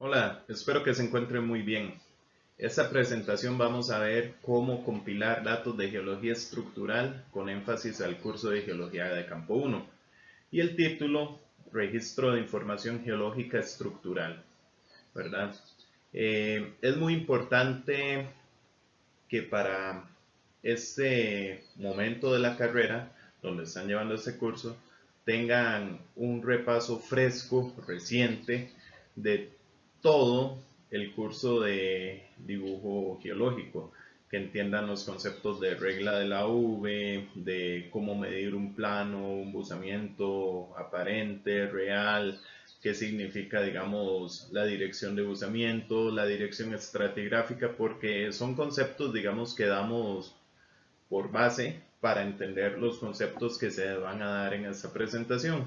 Hola, espero que se encuentren muy bien. Esta presentación vamos a ver cómo compilar datos de geología estructural con énfasis al curso de Geología de Campo 1 y el título Registro de Información Geológica Estructural, ¿verdad? Es muy importante que para este momento de la carrera, donde están llevando este curso, tengan un repaso fresco, reciente, de todo el curso de dibujo geológico, que entiendan los conceptos de regla de la V, de cómo medir un plano, un buzamiento aparente, real, qué significa, digamos, la dirección de buzamiento, la dirección estratigráfica, porque son conceptos, digamos, que damos por base para entender los conceptos que se van a dar en esta presentación.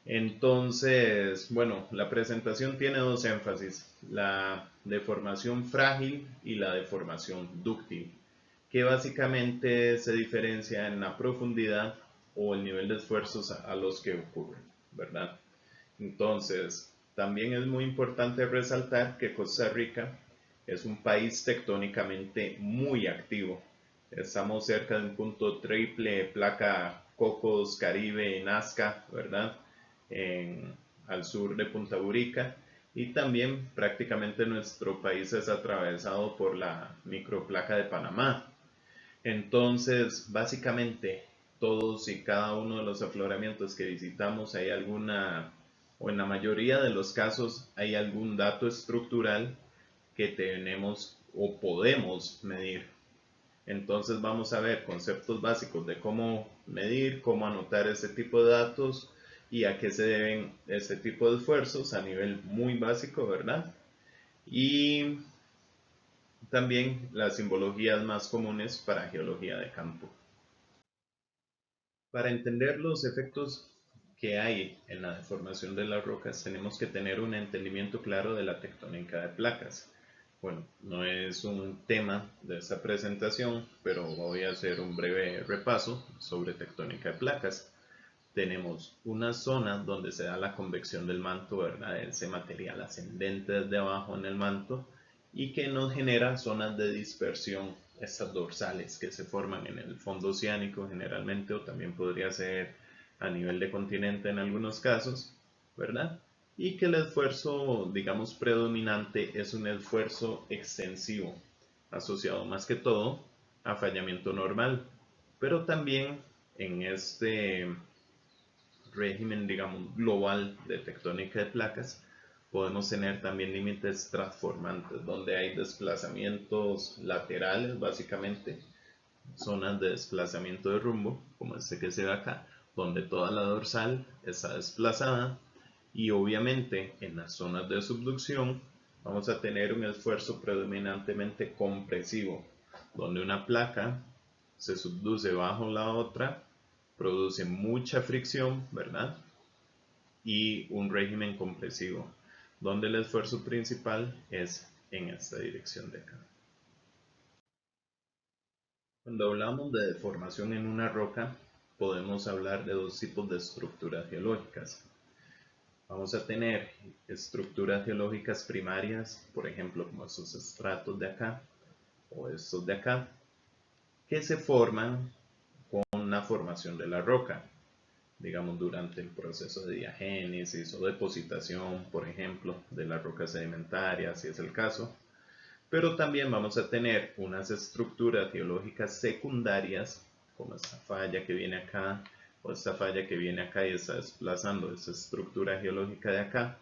Entonces, bueno, la presentación tiene dos énfasis, la deformación frágil y la deformación dúctil, que básicamente se diferencia en la profundidad o el nivel de esfuerzos a los que ocurren, ¿verdad? Entonces, también es muy importante resaltar que Costa Rica es un país tectónicamente muy activo. Estamos cerca de un punto triple, placa Cocos, Caribe, Nazca, ¿verdad? En, al sur de Punta Burica. Y también prácticamente nuestro país es atravesado por la microplaca de Panamá. Entonces, básicamente, todos y cada uno de los afloramientos que visitamos hay alguna, o en la mayoría de los casos, hay algún dato estructural que tenemos o podemos medir. Entonces vamos a ver conceptos básicos de cómo medir, cómo anotar ese tipo de datos y a qué se deben ese tipo de esfuerzos a nivel muy básico, ¿verdad? Y también las simbologías más comunes para geología de campo. Para entender los efectos que hay en la deformación de las rocas, tenemos que tener un entendimiento claro de la tectónica de placas. Bueno, no es un tema de esta presentación, pero voy a hacer un breve repaso sobre tectónica de placas. Tenemos una zona donde se da la convección del manto, ¿verdad? Ese material ascendente desde abajo en el manto y que nos genera zonas de dispersión, estas dorsales que se forman en el fondo oceánico generalmente, o también podría ser a nivel de continente en algunos casos, ¿verdad? Y que el esfuerzo, digamos, predominante es un esfuerzo extensivo, asociado más que todo a fallamiento normal, pero también en este régimen, digamos, global de tectónica de placas, podemos tener también límites transformantes, donde hay desplazamientos laterales, básicamente, zonas de desplazamiento de rumbo, como este que se ve acá, donde toda la dorsal está desplazada, y obviamente en las zonas de subducción vamos a tener un esfuerzo predominantemente compresivo, donde una placa se subduce bajo la otra, produce mucha fricción, ¿verdad? Y un régimen compresivo, donde el esfuerzo principal es en esta dirección de acá. Cuando hablamos de deformación en una roca, podemos hablar de dos tipos de estructuras geológicas. Vamos a tener estructuras geológicas primarias, por ejemplo, como estos estratos de acá o estos de acá, que se forman con la formación de la roca, digamos durante el proceso de diagénesis o depositación, por ejemplo, de las rocas sedimentarias, si es el caso. Pero también vamos a tener unas estructuras geológicas secundarias, como esta falla que viene acá, o esta falla que viene acá y está desplazando esa estructura geológica de acá,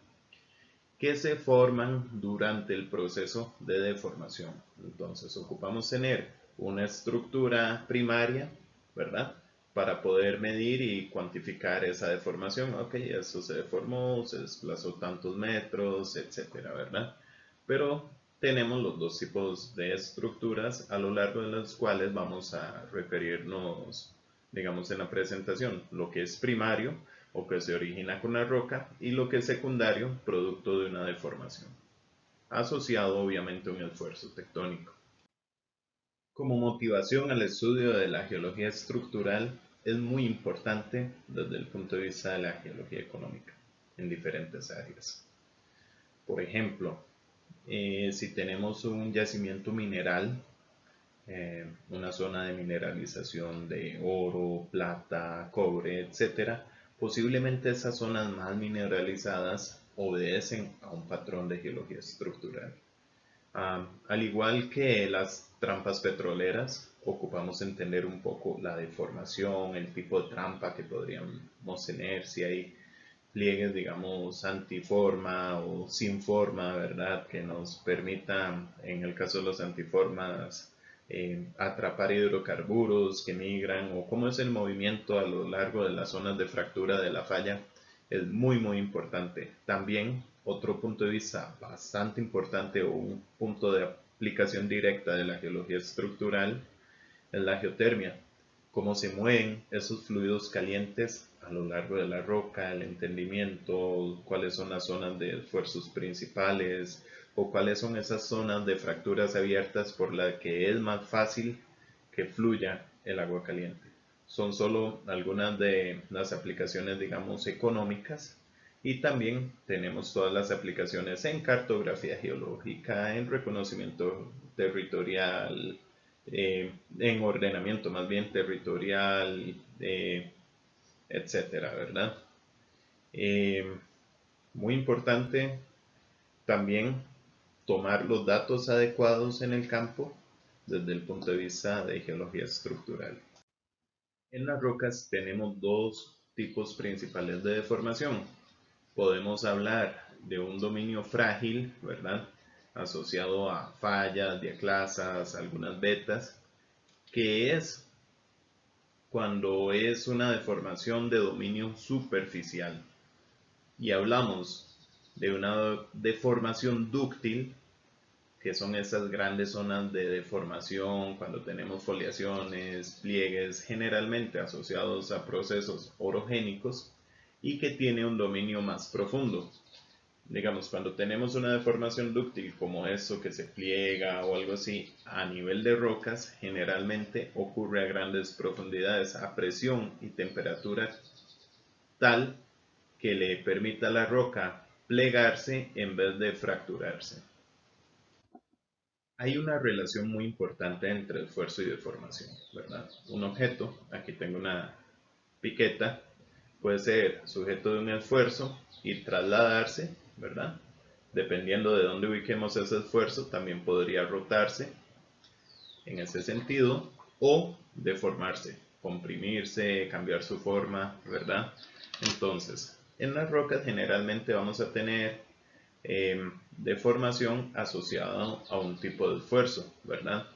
que se forman durante el proceso de deformación. Entonces ocupamos tener una estructura primaria, ¿verdad? Para poder medir y cuantificar esa deformación. Ok, eso se deformó, se desplazó tantos metros, etcétera, ¿verdad? Pero tenemos los dos tipos de estructuras a lo largo de las cuales vamos a referirnos, digamos, en la presentación. Lo que es primario o que se origina con la roca y lo que es secundario, producto de una deformación, asociado obviamente a un esfuerzo tectónico. Como motivación al estudio de la geología estructural es muy importante desde el punto de vista de la geología económica en diferentes áreas. Por ejemplo, si tenemos un yacimiento mineral, una zona de mineralización de oro, plata, cobre, etcétera, posiblemente esas zonas más mineralizadas obedecen a un patrón de geología estructural. Al igual que las trampas petroleras, ocupamos entender un poco la deformación, el tipo de trampa que podríamos tener, si hay pliegues, digamos, antiforma o sin forma, ¿verdad? Que nos permitan, en el caso de los antiformas, atrapar hidrocarburos que migran o cómo es el movimiento a lo largo de las zonas de fractura de la falla, es muy importante. También otro punto de vista bastante importante o un punto de aplicación directa de la geología estructural es la geotermia, cómo se mueven esos fluidos calientes a lo largo de la roca, el entendimiento, cuáles son las zonas de esfuerzos principales o cuáles son esas zonas de fracturas abiertas por las que es más fácil que fluya el agua caliente. Son solo algunas de las aplicaciones, digamos, económicas, y también tenemos todas las aplicaciones en cartografía geológica, en reconocimiento territorial, en ordenamiento más bien territorial, etcétera, ¿verdad? Eh, Muy importante también tomar los datos adecuados en el campo desde el punto de vista de geología estructural. En las rocas tenemos dos tipos principales de deformación. Podemos hablar de un dominio frágil, ¿verdad? Asociado a fallas, diaclasas, algunas vetas, que es cuando es una deformación de dominio superficial. Y hablamos de una deformación dúctil, que son esas grandes zonas de deformación cuando tenemos foliaciones, pliegues, generalmente asociados a procesos orogénicos y que tiene un dominio más profundo. Digamos, cuando tenemos una deformación dúctil como eso que se pliega o algo así a nivel de rocas, generalmente ocurre a grandes profundidades, a presión y temperatura tal que le permita a la roca plegarse en vez de fracturarse. Hay una relación muy importante entre esfuerzo y deformación, ¿verdad? Un objeto, aquí tengo una piqueta, puede ser sujeto de un esfuerzo y trasladarse, ¿verdad? Dependiendo de dónde ubiquemos ese esfuerzo, también podría rotarse en ese sentido o deformarse, comprimirse, cambiar su forma, ¿verdad? Entonces, en las rocas generalmente vamos a tener deformación asociada a un tipo de esfuerzo, ¿verdad?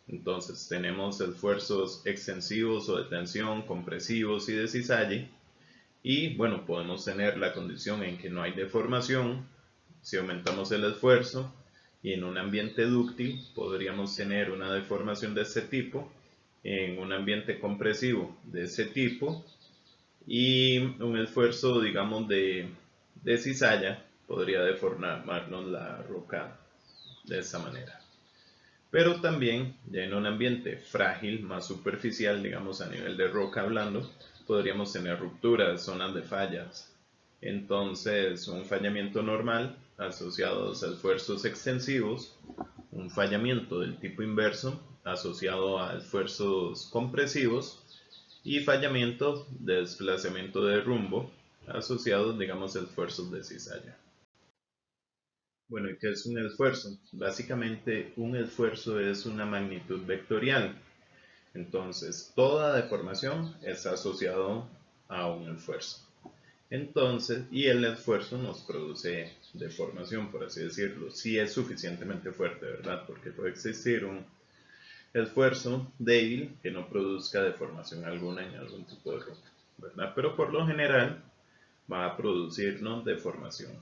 Entonces tenemos esfuerzos extensivos o de tensión, compresivos y de cisalle. Y bueno, podemos tener la condición en que no hay deformación si aumentamos el esfuerzo, y en un ambiente dúctil podríamos tener una deformación de este tipo, en un ambiente compresivo de ese tipo, y un esfuerzo, digamos, de cizalla podría deformarnos la roca de esta manera. Pero también, ya en un ambiente frágil, más superficial, digamos a nivel de roca hablando, podríamos tener rupturas, zonas de fallas. Entonces, un fallamiento normal asociado a esfuerzos extensivos, un fallamiento del tipo inverso asociado a esfuerzos compresivos y fallamiento de desplazamiento de rumbo asociados, digamos, a esfuerzos de cizalla. Bueno, ¿y qué es un esfuerzo? Básicamente, un esfuerzo es una magnitud vectorial. Entonces, toda deformación está asociado a un esfuerzo. Entonces, y el esfuerzo nos produce deformación, por así decirlo, si es suficientemente fuerte, ¿verdad? Porque puede existir un esfuerzo débil que no produzca deformación alguna en algún tipo de roca, ¿verdad? Pero por lo general va a producirnos deformación.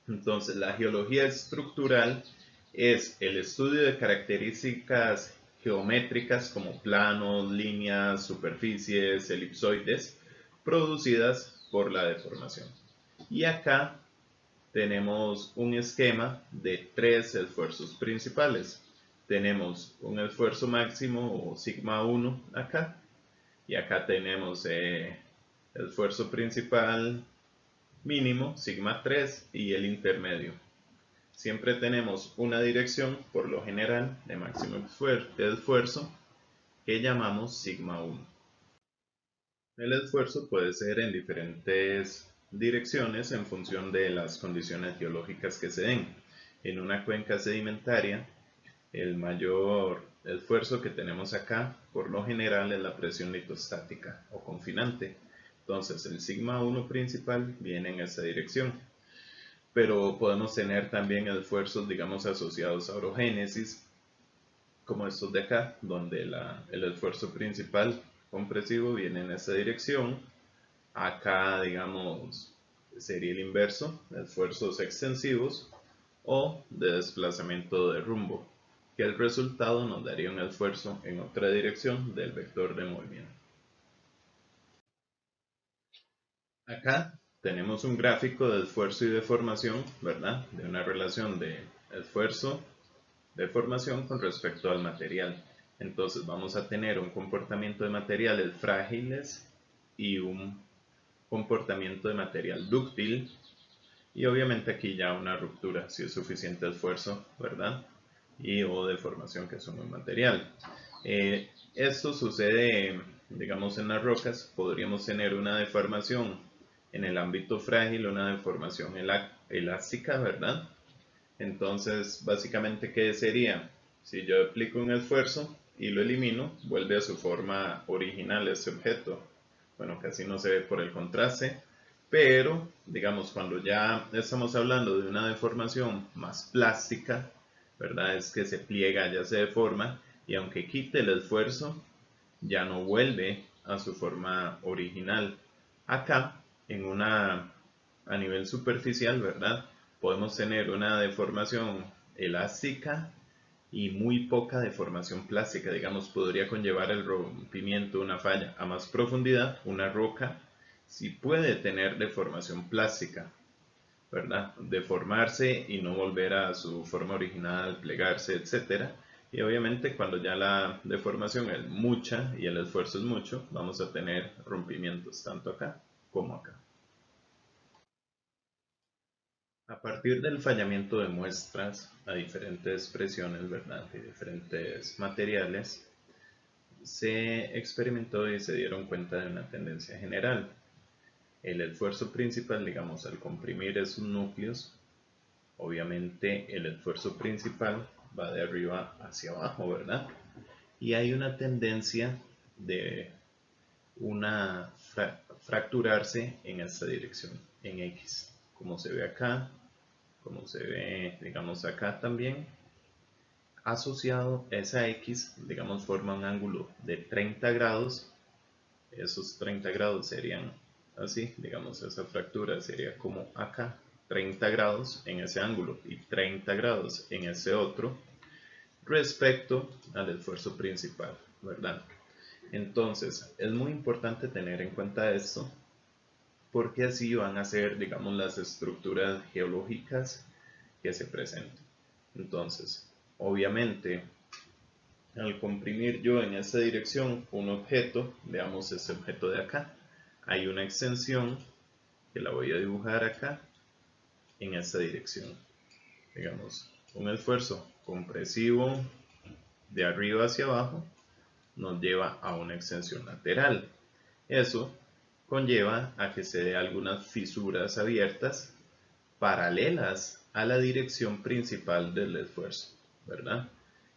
Entonces, la geología estructural es el estudio de características geométricas como planos, líneas, superficies, elipsoides, producidas por la deformación. Y acá tenemos un esquema de tres esfuerzos principales. Tenemos un esfuerzo máximo o sigma 1 acá, y acá tenemos esfuerzo principal, mínimo, sigma 3 y el intermedio. Siempre tenemos una dirección, por lo general, de máximo esfuerzo que llamamos sigma 1. El esfuerzo puede ser en diferentes direcciones en función de las condiciones geológicas que se den. En una cuenca sedimentaria, el mayor esfuerzo que tenemos acá, por lo general, es la presión litostática o confinante. Entonces, el sigma 1 principal viene en esa dirección. Pero podemos tener también esfuerzos, digamos, asociados a orogénesis, como estos de acá, donde el esfuerzo principal compresivo viene en esa dirección. Acá, digamos, sería el inverso, esfuerzos extensivos o de desplazamiento de rumbo, que el resultado nos daría un esfuerzo en otra dirección del vector de movimiento. Acá tenemos un gráfico de esfuerzo y deformación, ¿verdad? De una relación de esfuerzo, deformación con respecto al material. Entonces vamos a tener un comportamiento de materiales frágiles y un comportamiento de material dúctil, y obviamente aquí ya una ruptura si es suficiente esfuerzo, ¿verdad? Y o deformación que son un material. Esto sucede, digamos, en las rocas. Podríamos tener una deformación en el ámbito frágil, una deformación elástica, ¿verdad? Entonces, básicamente, ¿qué sería? Si yo aplico un esfuerzo y lo elimino, vuelve a su forma original ese objeto. Bueno, casi no se ve por el contraste, pero, digamos, cuando ya estamos hablando de una deformación más plástica, ¿verdad? Es que se pliega, ya se deforma, y aunque quite el esfuerzo, ya no vuelve a su forma original. Acá, a nivel superficial, ¿verdad? Podemos tener una deformación elástica y muy poca deformación plástica. Digamos, podría conllevar el rompimiento, una falla. A más profundidad, una roca sí puede tener deformación plástica, ¿verdad? Deformarse y no volver a su forma original, plegarse, etcétera. Y obviamente cuando ya la deformación es mucha y el esfuerzo es mucho, vamos a tener rompimientos tanto acá como acá. A partir del fallamiento de muestras a diferentes presiones, ¿verdad? Y diferentes materiales, se experimentó y se dieron cuenta de una tendencia general. El esfuerzo principal, digamos, al comprimir esos núcleos, obviamente el esfuerzo principal va de arriba hacia abajo, ¿verdad? Y hay una tendencia de una fracturarse en esta dirección, en X, como se ve acá, como se ve, digamos, acá también. Asociado a esa X, digamos, forma un ángulo de 30 grados. Esos 30 grados serían así, digamos, esa fractura sería como acá, 30 grados en ese ángulo y 30 grados en ese otro, respecto al esfuerzo principal, ¿verdad? Entonces, es muy importante tener en cuenta esto, porque así van a ser, digamos, las estructuras geológicas que se presenten. Entonces, obviamente, al comprimir yo en esa dirección un objeto, veamos ese objeto de acá, hay una extensión que la voy a dibujar acá en esta dirección. Digamos, un esfuerzo compresivo de arriba hacia abajo nos lleva a una extensión lateral. Eso conlleva a que se dé algunas fisuras abiertas paralelas a la dirección principal del esfuerzo, ¿verdad?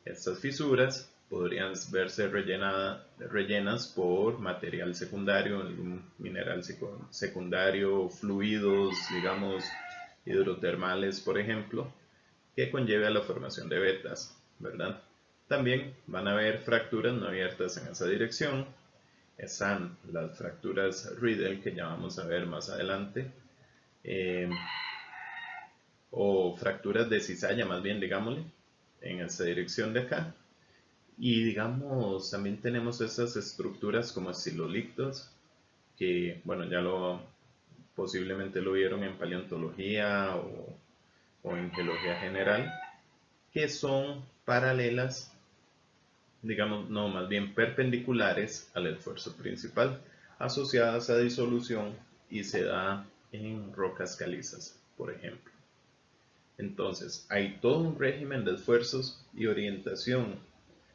Estas fisuras podrían verse rellenas por material secundario, algún mineral secundario, fluidos, digamos, hidrotermales, por ejemplo, que conlleve a la formación de vetas, ¿verdad? También van a haber fracturas no abiertas en esa dirección. Están las fracturas Riedel, que ya vamos a ver más adelante, o fracturas de cizalla, más bien, digámosle, en esta dirección de acá. Y digamos, también tenemos esas estructuras como estilolictos, que, bueno, posiblemente lo vieron en paleontología o en geología general, que son paralelas, digamos, no, más bien perpendiculares al esfuerzo principal, asociadas a disolución, y se da en rocas calizas, por ejemplo. Entonces, hay todo un régimen de esfuerzos y orientación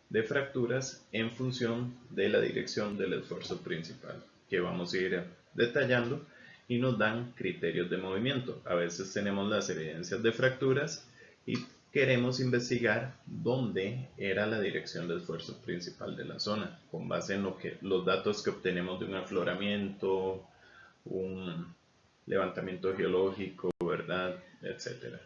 de fracturas en función de la dirección del esfuerzo principal, que vamos a ir detallando y nos dan criterios de movimiento. A veces tenemos las evidencias de fracturas y queremos investigar dónde era la dirección de esfuerzo principal de la zona, con base en los datos que obtenemos de un afloramiento, un levantamiento geológico, ¿verdad? Etcétera.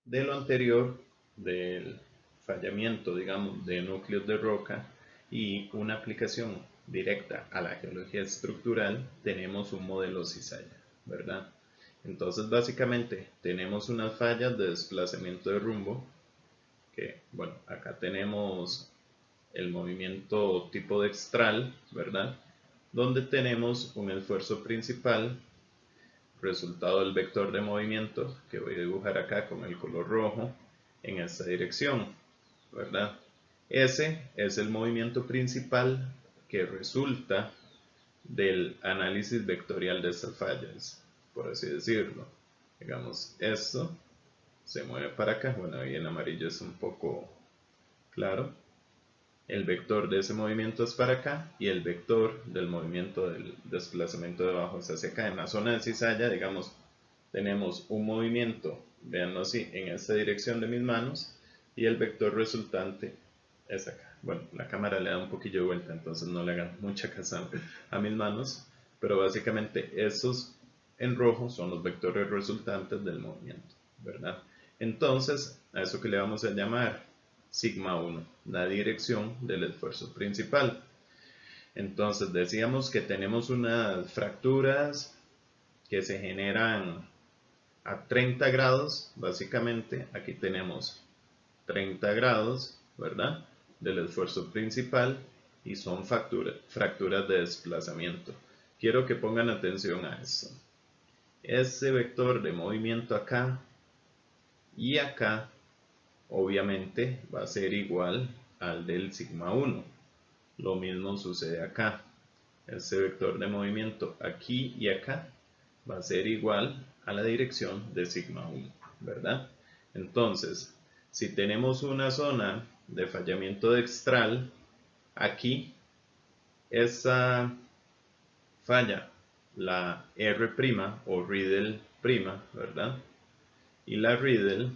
De lo anterior, del fallamiento, digamos, de núcleos de roca y una aplicación directa a la geología estructural, tenemos un modelo cizalla, ¿verdad? Entonces, básicamente, tenemos unas fallas de desplazamiento de rumbo, que, bueno, acá tenemos el movimiento tipo dextral, ¿verdad? Donde tenemos un esfuerzo principal, resultado del vector de movimiento, que voy a dibujar acá con el color rojo, en esta dirección, ¿verdad? Ese es el movimiento principal que resulta del análisis vectorial de estas fallas, por así decirlo. Digamos, esto se mueve para acá, bueno, ahí en amarillo es un poco claro. El vector de ese movimiento es para acá y el vector del movimiento del desplazamiento de abajo es hacia acá. En la zona de cizalla, digamos, tenemos un movimiento, veanlo así, en esta dirección de mis manos y el vector resultante es acá. Bueno, la cámara le da un poquillo de vuelta, entonces no le hagan mucha caso a mis manos, pero básicamente esos en rojo son los vectores resultantes del movimiento, ¿verdad? Entonces, a eso que le vamos a llamar sigma 1, la dirección del esfuerzo principal. Entonces, decíamos que tenemos unas fracturas que se generan a 30 grados, básicamente. Aquí tenemos 30 grados, ¿verdad? Del esfuerzo principal y son fracturas de desplazamiento. Quiero que pongan atención a esto. Ese vector de movimiento acá y acá obviamente va a ser igual al del sigma 1. Lo mismo sucede acá. Ese vector de movimiento aquí y acá va a ser igual a la dirección de sigma 1, ¿verdad? Entonces, si tenemos una zona de fallamiento dextral, aquí esa falla, la R' o Riedel', ¿verdad? Y la Riedel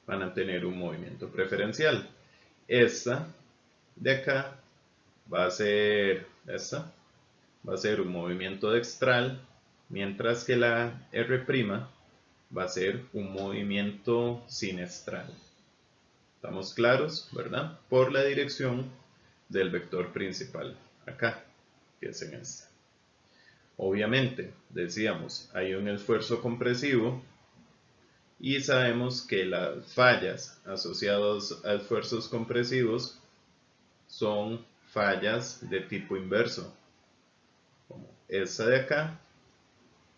van a tener un movimiento preferencial. Esta de acá va a ser un movimiento dextral, mientras que la R' va a ser un movimiento sinestral. ¿Estamos claros, verdad? Por la dirección del vector principal, acá, que es en esta. Obviamente, decíamos, hay un esfuerzo compresivo y sabemos que las fallas asociadas a esfuerzos compresivos son fallas de tipo inverso, como esta de acá,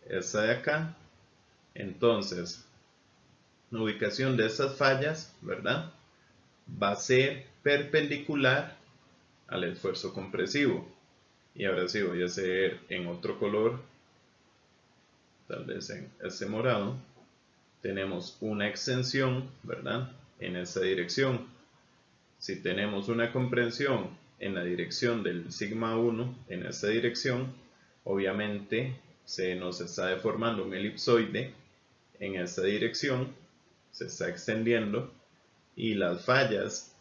esta de acá. Entonces, la ubicación de estas fallas, ¿verdad? Va a ser perpendicular al esfuerzo compresivo. Y ahora sí voy a hacer en otro color, tal vez en este morado. Tenemos una extensión, ¿verdad? En esta dirección. Si tenemos una comprensión en la dirección del sigma 1, en esta dirección, obviamente se nos está deformando un elipsoide en esta dirección, se está extendiendo y las fallas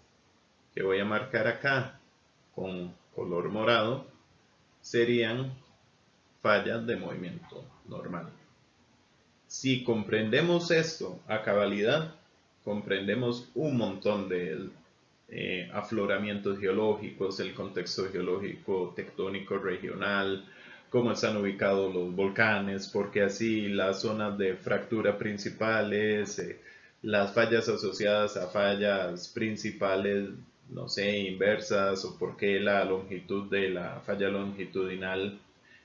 que voy a marcar acá con color morado serían fallas de movimiento normal. Si comprendemos esto a cabalidad, comprendemos un montón de afloramientos geológicos, el contexto geológico tectónico regional, cómo están ubicados los volcanes, porque así las zonas de fractura principales, las fallas asociadas a fallas principales, no sé, inversas, o por qué la longitud de la falla longitudinal,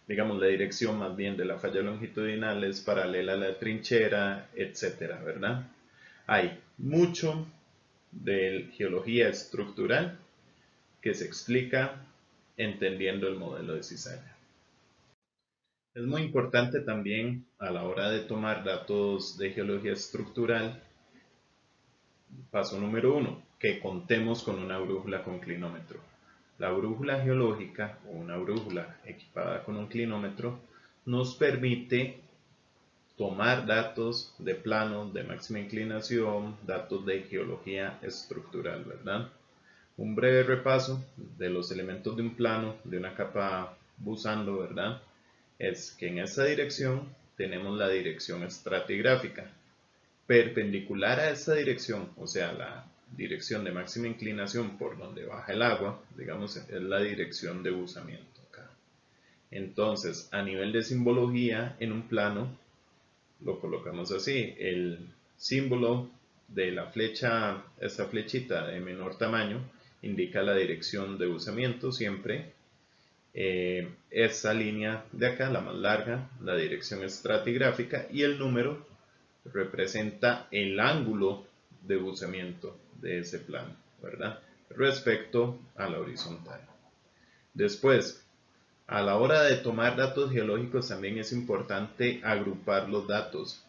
digamos la dirección más bien de la falla longitudinal es paralela a la trinchera, etcétera, ¿verdad? Hay mucho de geología estructural que se explica entendiendo el modelo de cizalla. Es muy importante también a la hora de tomar datos de geología estructural, paso número uno, que contemos con una brújula con clinómetro. La brújula geológica o una brújula equipada con un clinómetro nos permite tomar datos de plano, de máxima inclinación, datos de geología estructural, ¿verdad? Un breve repaso de los elementos de un plano, de una capa busando, ¿verdad? Es que en esa dirección tenemos la dirección estratigráfica. Perpendicular a esa dirección, o sea, la dirección de máxima inclinación por donde baja el agua, digamos, es la dirección de buzamiento acá. Entonces, a nivel de simbología, en un plano, lo colocamos así, el símbolo de la flecha, esta flechita de menor tamaño, indica la dirección de buzamiento siempre. Esa línea de acá, la más larga, la dirección estratigráfica, y el número representa el ángulo de buzamiento de ese plano, ¿verdad? Respecto a la horizontal. Después, a la hora de tomar datos geológicos también es importante agrupar los datos.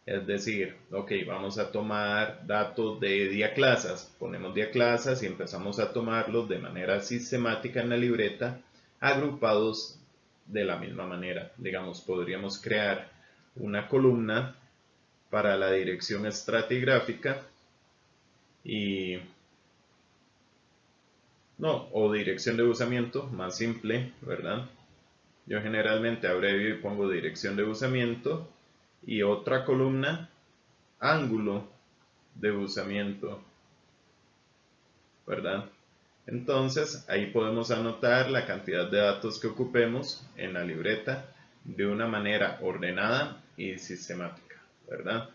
Es decir, ok, vamos a tomar datos de diaclasas, ponemos diaclasas y empezamos a tomarlos de manera sistemática en la libreta, agrupados de la misma manera. Digamos, podríamos crear una columna para la dirección estratigráfica y no, o dirección de buzamiento, más simple, ¿verdad? Yo generalmente abrevio y pongo dirección de buzamiento y otra columna, ángulo de buzamiento, ¿verdad? Entonces ahí podemos anotar la cantidad de datos que ocupemos en la libreta de una manera ordenada y sistemática, ¿verdad?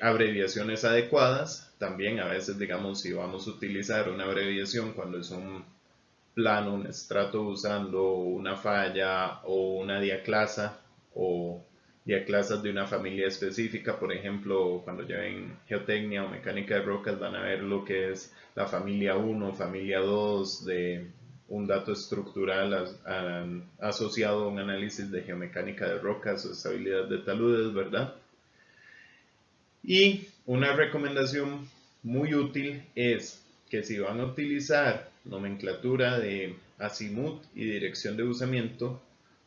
Abreviaciones adecuadas, también a veces digamos si vamos a utilizar una abreviación cuando es un plano, un estrato usando una falla o una diaclasa o diaclasas de una familia específica, por ejemplo, cuando lleven geotecnia o mecánica de rocas van a ver lo que es la familia 1, familia 2 de un dato estructural asociado a un análisis de geomecánica de rocas o estabilidad de taludes, ¿verdad? Y una recomendación muy útil es que si van a utilizar nomenclatura de azimut y dirección de buzamiento,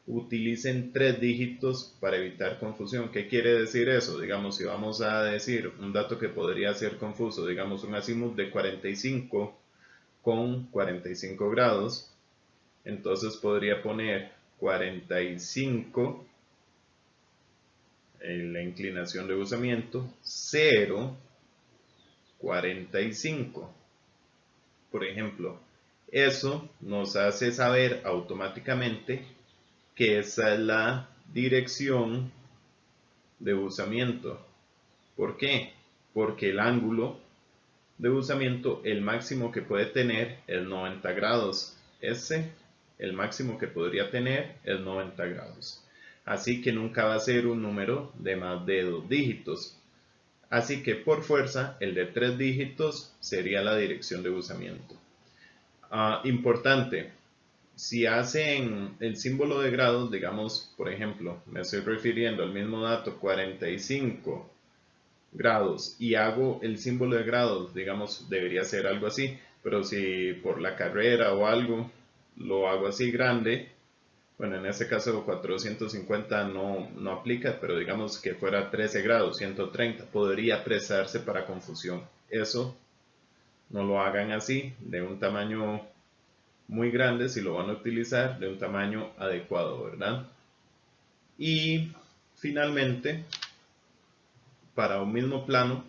utilicen 3 dígitos para evitar confusión. ¿Qué quiere decir eso? Digamos, si vamos a decir un dato que podría ser confuso, digamos un azimut de 45 con 45 grados, entonces podría poner 45 la inclinación de buzamiento, 0, 45. Por ejemplo, eso nos hace saber automáticamente que esa es la dirección de buzamiento. ¿Por qué? Porque el ángulo de buzamiento, el máximo que puede tener es 90 grados. El máximo que podría tener es 90 grados. Así que nunca va a ser un número de más de 2 dígitos. Así que por fuerza, el de 3 dígitos sería la dirección de buzamiento. Importante, si hacen el símbolo de grados, digamos, por ejemplo, me estoy refiriendo al mismo dato, 45 grados, y hago el símbolo de grados, digamos, debería ser algo así, pero si por la carrera o algo lo hago así grande, bueno, en este caso 450 no aplica, pero digamos que fuera 13 grados, 130, podría prestarse para confusión. Eso no lo hagan así, de un tamaño muy grande, si lo van a utilizar, de un tamaño adecuado, ¿verdad? Y finalmente, para un mismo plano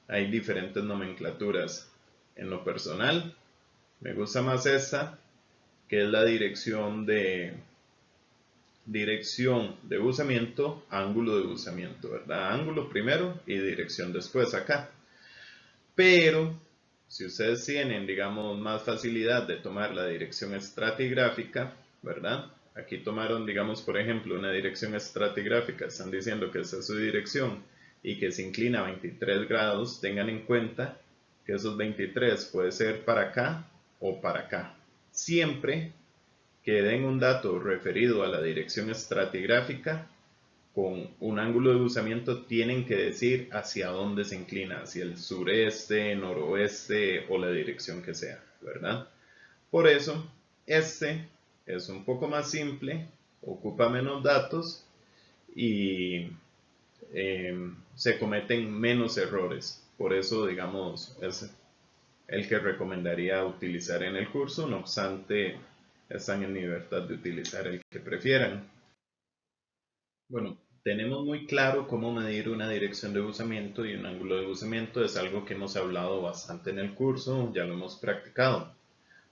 hay diferentes nomenclaturas. En lo personal, me gusta más esta, que es la dirección de buzamiento, ángulo de buzamiento, ¿verdad? Ángulo primero y dirección después acá. Pero si ustedes tienen, digamos, más facilidad de tomar la dirección estratigráfica, ¿verdad? Aquí tomaron, digamos, por ejemplo, una dirección estratigráfica, están diciendo que esa es su dirección y que se inclina a 23 grados, tengan en cuenta que esos 23 puede ser para acá o para acá. Siempre que den un dato referido a la dirección estratigráfica, con un ángulo de buzamiento tienen que decir hacia dónde se inclina, hacia el sureste, noroeste o la dirección que sea, ¿verdad? Por eso, este es un poco más simple, ocupa menos datos y se cometen menos errores. Por eso, digamos, es el que recomendaría utilizar en el curso. No obstante, están en libertad de utilizar el que prefieran. Bueno, tenemos muy claro cómo medir una dirección de buzamiento y un ángulo de buzamiento. Es algo que hemos hablado bastante en el curso, ya lo hemos practicado.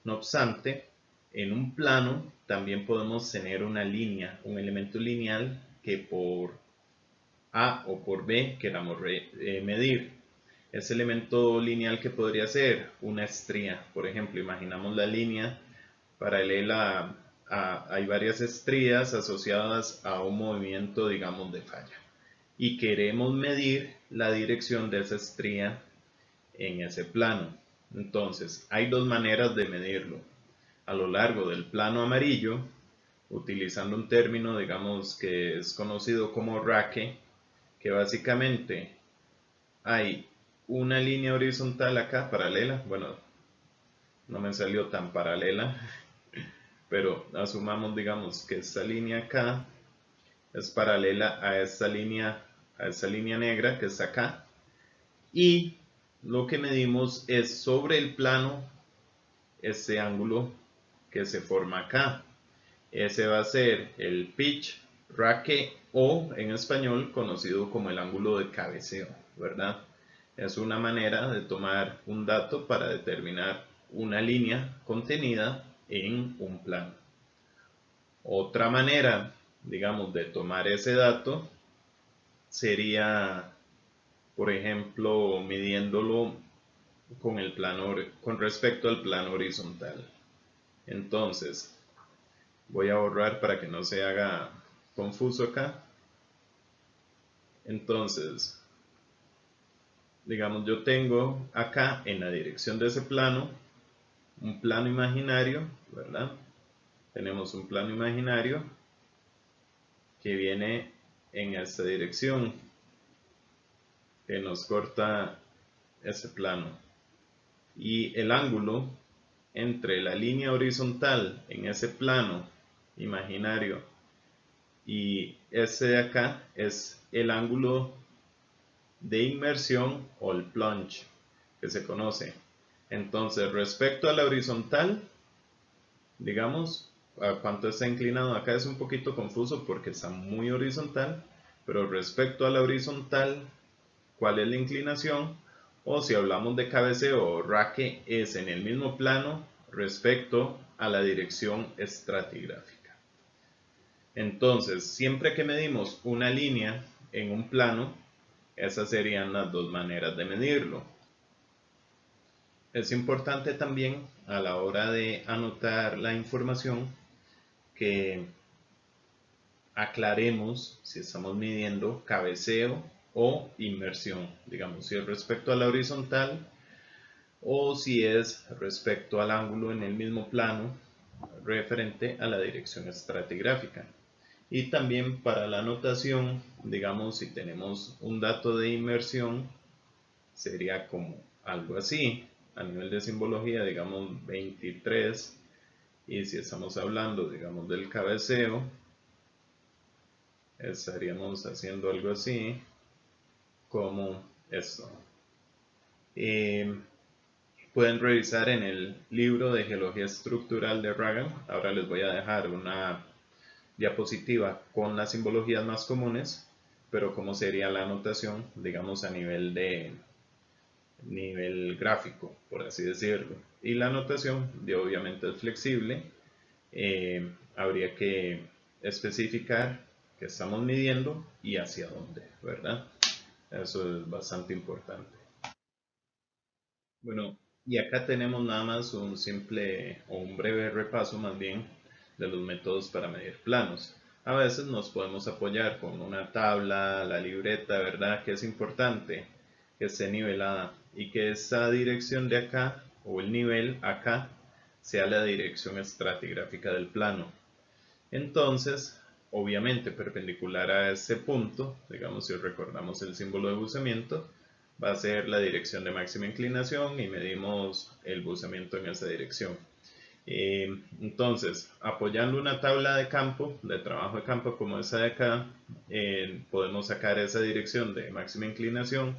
No obstante, en un plano también podemos tener una línea, un elemento lineal que por A o por B queramos medir. Ese elemento lineal que podría ser una estría. Por ejemplo, imaginamos la línea paralela hay varias estrías asociadas a un movimiento, digamos, de falla. Y queremos medir la dirección de esa estría en ese plano. Entonces, hay dos maneras de medirlo. A lo largo del plano amarillo, utilizando un término, digamos, que es conocido como raque, que básicamente hay una línea horizontal acá paralela, bueno, no me salió tan paralela, pero asumamos, digamos, que esta línea acá es paralela a esta línea negra que está acá, y lo que medimos es sobre el plano este ángulo que se forma acá. Ese va a ser el pitch raque, o en español conocido como el ángulo de cabeceo, ¿verdad? Es una manera de tomar un dato para determinar una línea contenida en un plano. Otra manera, digamos, de tomar ese dato sería, por ejemplo, midiéndolo con respecto al plano horizontal. Entonces, voy a borrar para que no se haga confuso acá. Entonces, digamos, yo tengo acá en la dirección de ese plano un plano imaginario, ¿verdad? Tenemos un plano imaginario que viene en esta dirección, que nos corta ese plano. Y el ángulo entre la línea horizontal en ese plano imaginario y ese de acá es el ángulo de inmersión o el plunge que se conoce. Entonces, respecto a la horizontal, digamos, a cuánto está inclinado, acá es un poquito confuso porque está muy horizontal, pero respecto a la horizontal, ¿cuál es la inclinación? O si hablamos de cabeceo o raque, es en el mismo plano respecto a la dirección estratigráfica. Entonces, siempre que medimos una línea en un plano, esas serían las dos maneras de medirlo. Es importante también a la hora de anotar la información que aclaremos si estamos midiendo cabeceo o inmersión, digamos, si es respecto a la horizontal o si es respecto al ángulo en el mismo plano referente a la dirección estratigráfica. Y también para la anotación, digamos, si tenemos un dato de inmersión, sería como algo así, a nivel de simbología, digamos 23, y si estamos hablando, digamos, del cabeceo, estaríamos haciendo algo así, como esto. Pueden revisar en el libro de Geología Estructural de Ragan. Ahora les voy a dejar una diapositiva con las simbologías más comunes, pero cómo sería la anotación, digamos, a nivel gráfico, por así decirlo. Y la anotación, obviamente, es flexible. Habría que especificar qué estamos midiendo y hacia dónde, ¿verdad? Eso es bastante importante. Bueno, y acá tenemos nada más un simple o un breve repaso más bien de los métodos para medir planos. A veces nos podemos apoyar con una tabla, la libreta, ¿verdad? Que es importante que esté nivelada y que esa dirección de acá o el nivel acá sea la dirección estratigráfica del plano. Entonces, obviamente perpendicular a ese punto, digamos si recordamos el símbolo de buzamiento, va a ser la dirección de máxima inclinación y medimos el buzamiento en esa dirección. Entonces, apoyando una tabla de campo, de trabajo de campo como esa de acá, podemos sacar esa dirección de máxima inclinación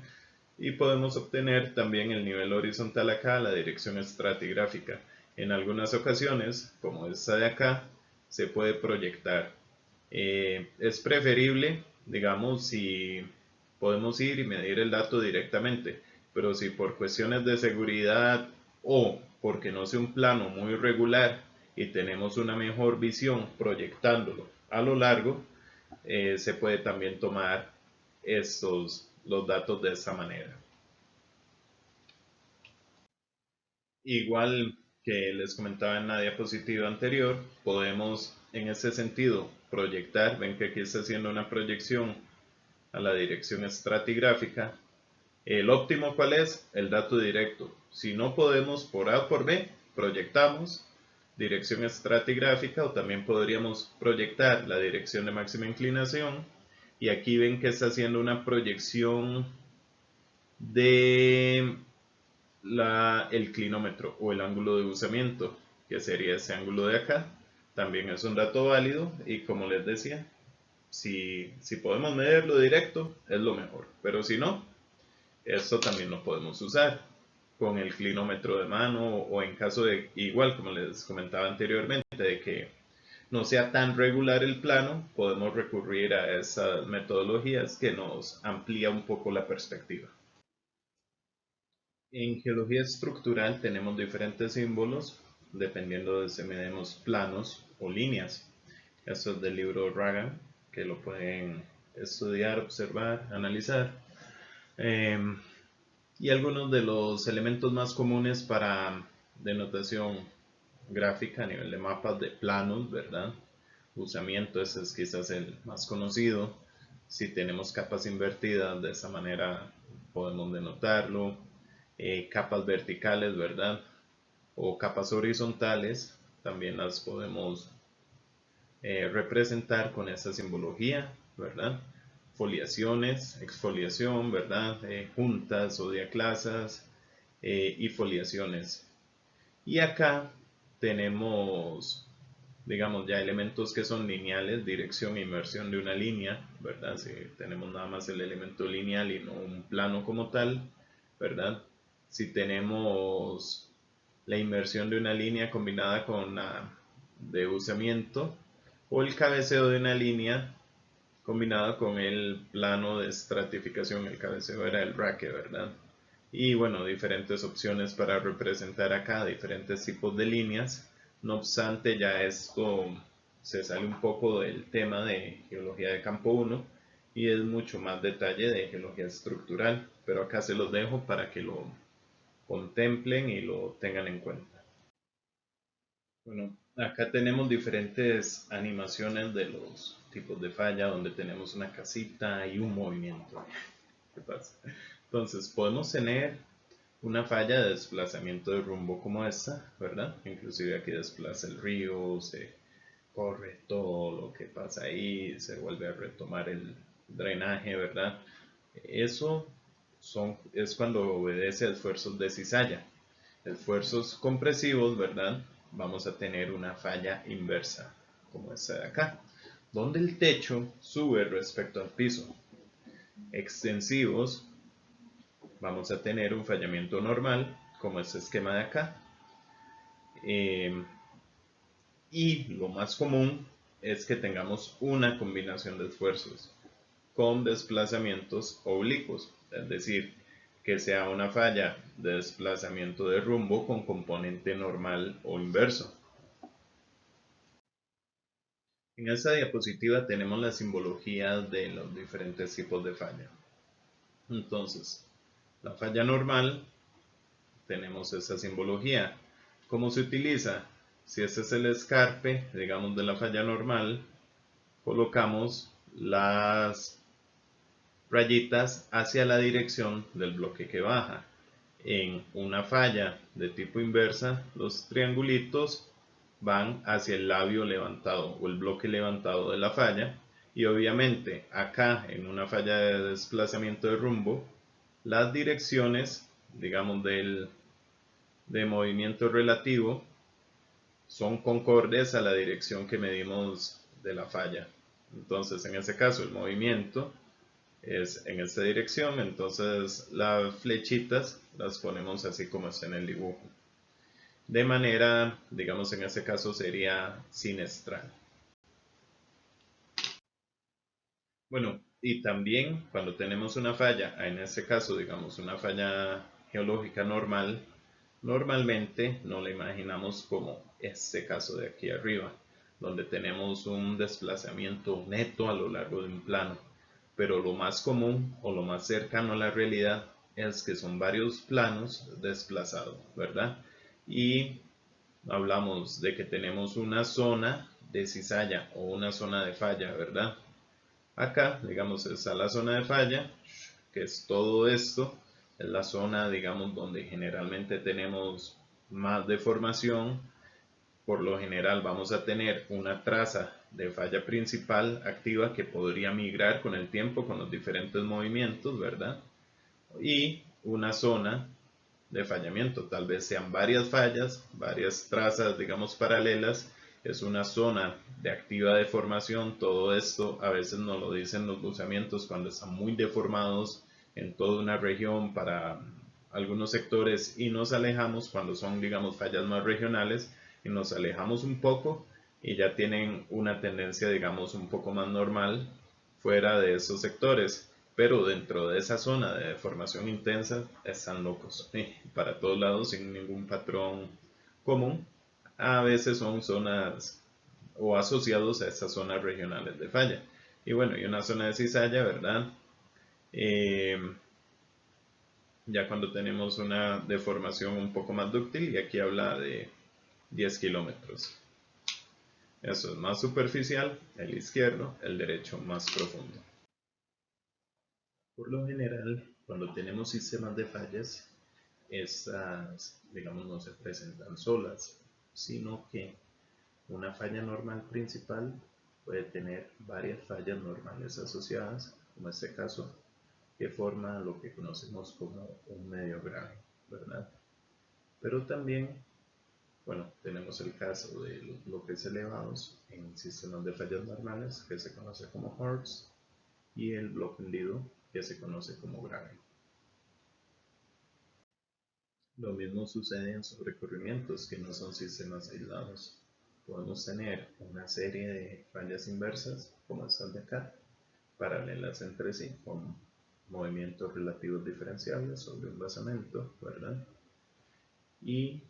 y podemos obtener también el nivel horizontal acá, la dirección estratigráfica. En algunas ocasiones, como esta de acá, se puede proyectar. Es preferible, digamos, si podemos ir y medir el dato directamente, pero si por cuestiones de seguridad o porque no sea un plano muy regular y tenemos una mejor visión proyectándolo a lo largo, se puede también tomar los datos de esta manera. Igual que les comentaba en la diapositiva anterior, podemos en ese sentido proyectar, ven que aquí está haciendo una proyección a la dirección estratigráfica. El óptimo, ¿cuál es? El dato directo. Si no podemos por A o por B, proyectamos dirección estratigráfica o también podríamos proyectar la dirección de máxima inclinación. Y aquí ven que está haciendo una proyección de el clinómetro o el ángulo de buzamiento, que sería ese ángulo de acá. También es un dato válido y como les decía, si podemos medirlo directo es lo mejor, pero si no, esto también lo podemos usar con el clinómetro de mano o en caso de, igual como les comentaba anteriormente, de que no sea tan regular el plano, podemos recurrir a esas metodologías que nos amplía un poco la perspectiva. En geología estructural tenemos diferentes símbolos dependiendo de si medimos planos o líneas. Eso es del libro Ragan, que lo pueden estudiar, observar, analizar. Y algunos de los elementos más comunes para denotación gráfica a nivel de mapas de planos, ¿verdad? Usamiento, ese es quizás el más conocido. Si tenemos capas invertidas, de esa manera podemos denotarlo. Capas verticales, ¿verdad? O capas horizontales, también las podemos representar con esa simbología, ¿verdad? Foliaciones, exfoliación, ¿verdad? Juntas o diaclasas y foliaciones. Y acá tenemos, digamos, ya elementos que son lineales, dirección e inversión de una línea, ¿verdad? Si tenemos nada más el elemento lineal y no un plano como tal, ¿verdad? Si tenemos la inversión de una línea combinada con la de usamiento o el cabeceo de una línea combinado con el plano de estratificación, el cabeceo era el raque, ¿verdad? Y bueno, diferentes opciones para representar acá diferentes tipos de líneas. No obstante, ya esto se sale un poco del tema de geología de campo 1 y es mucho más detalle de geología estructural, pero acá se los dejo para que lo contemplen y lo tengan en cuenta. Bueno, acá tenemos diferentes animaciones de los tipos de falla donde tenemos una casita y un movimiento. ¿Qué pasa? Entonces, podemos tener una falla de desplazamiento de rumbo como esta, ¿verdad? Inclusive aquí desplaza el río, se corre todo lo que pasa ahí, se vuelve a retomar el drenaje, ¿verdad? Eso es cuando obedece a esfuerzos de cizalla. Esfuerzos compresivos, ¿verdad? Vamos a tener una falla inversa, como esta de acá, donde el techo sube respecto al piso. Extensivos, vamos a tener un fallamiento normal, como este esquema de acá. Y lo más común es que tengamos una combinación de esfuerzos con desplazamientos oblicuos, es decir, que sea una falla de desplazamiento de rumbo con componente normal o inverso. En esta diapositiva tenemos la simbología de los diferentes tipos de falla. Entonces, la falla normal, tenemos esa simbología. ¿Cómo se utiliza? Si este es el escarpe, digamos, de la falla normal, colocamos las rayitas hacia la dirección del bloque que baja. En una falla de tipo inversa, los triangulitos van hacia el labio levantado o el bloque levantado de la falla, y obviamente acá en una falla de desplazamiento de rumbo, las direcciones, digamos, de movimiento relativo son concordes a la dirección que medimos de la falla. Entonces, en ese caso, el movimiento es en esta dirección, entonces las flechitas las ponemos así como está en el dibujo. De manera, digamos, en ese caso sería sinestral. Bueno, y también cuando tenemos una falla, en este caso, digamos, una falla geológica normal, normalmente no la imaginamos como este caso de aquí arriba, donde tenemos un desplazamiento neto a lo largo de un plano. Pero lo más común o lo más cercano a la realidad es que son varios planos desplazados, ¿verdad? Y hablamos de que tenemos una zona de cizalla o una zona de falla, ¿verdad? Acá, digamos, está la zona de falla, que es todo esto, es la zona, digamos, donde generalmente tenemos más deformación. Por lo general vamos a tener una traza de falla principal activa que podría migrar con el tiempo con los diferentes movimientos, ¿verdad? Y una zona de fallamiento, tal vez sean varias fallas, varias trazas, digamos, paralelas, es una zona de activa deformación. Todo esto a veces nos lo dicen los buzamientos cuando están muy deformados en toda una región para algunos sectores, y nos alejamos cuando son, digamos, fallas más regionales, y nos alejamos un poco y ya tienen una tendencia, digamos, un poco más normal fuera de esos sectores. Pero dentro de esa zona de deformación intensa están locos, para todos lados sin ningún patrón común. A veces son zonas o asociados a estas zonas regionales de falla. Y bueno, y una zona de cizalla, ¿verdad? Eh, ya cuando tenemos una deformación un poco más dúctil, y aquí habla de 10 kilómetros. Eso es más superficial, el izquierdo, el derecho más profundo. Por lo general, cuando tenemos sistemas de fallas, estas, digamos, no se presentan solas, sino que una falla normal principal puede tener varias fallas normales asociadas, como este caso, que forma lo que conocemos como un medio grave, ¿verdad? Pero también, bueno, tenemos el caso de los bloques elevados en sistemas de fallas normales, que se conoce como HARTS, y el bloque hundido, que se conoce como grave. Lo mismo sucede en sobrecorrimientos que no son sistemas aislados. Podemos tener una serie de fallas inversas, como estas de acá, paralelas entre sí, con movimientos relativos diferenciables sobre un basamento, ¿verdad? Y